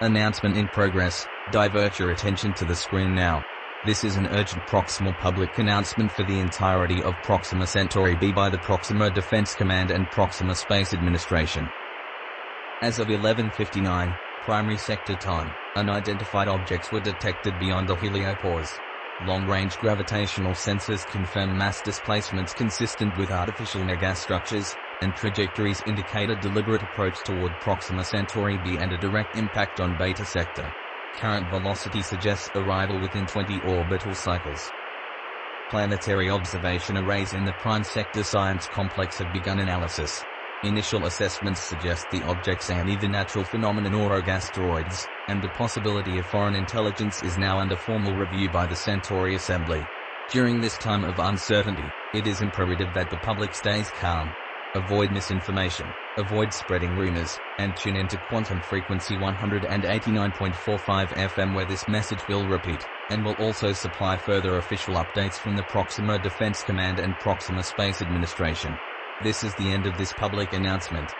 Announcement in progress. Divert your attention to the screen now. This is an urgent Proxima public announcement for the entirety of Proxima Centauri b by the Proxima Defense Command and Proxima Space Administration. As of 11:59 primary sector time, unidentified objects were detected beyond the heliopause. Long-range gravitational sensors confirm mass displacements consistent with artificial megastructures, and trajectories indicate a deliberate approach toward Proxima Centauri b and a direct impact on beta sector. Current velocity suggests arrival within 20 orbital cycles. Planetary observation arrays in the prime sector science complex have begun analysis. Initial assessments suggest the objects are either natural phenomenon or asteroids, and the possibility of foreign intelligence is now under formal review by the Centauri Assembly. During this time of uncertainty, it is imperative that the public stays calm. Avoid misinformation, avoid spreading rumors, and tune into quantum frequency 189.45 FM where this message will repeat, and will also supply further official updates from the Proxima Defense Command and Proxima Space Administration. This is the end of this public announcement.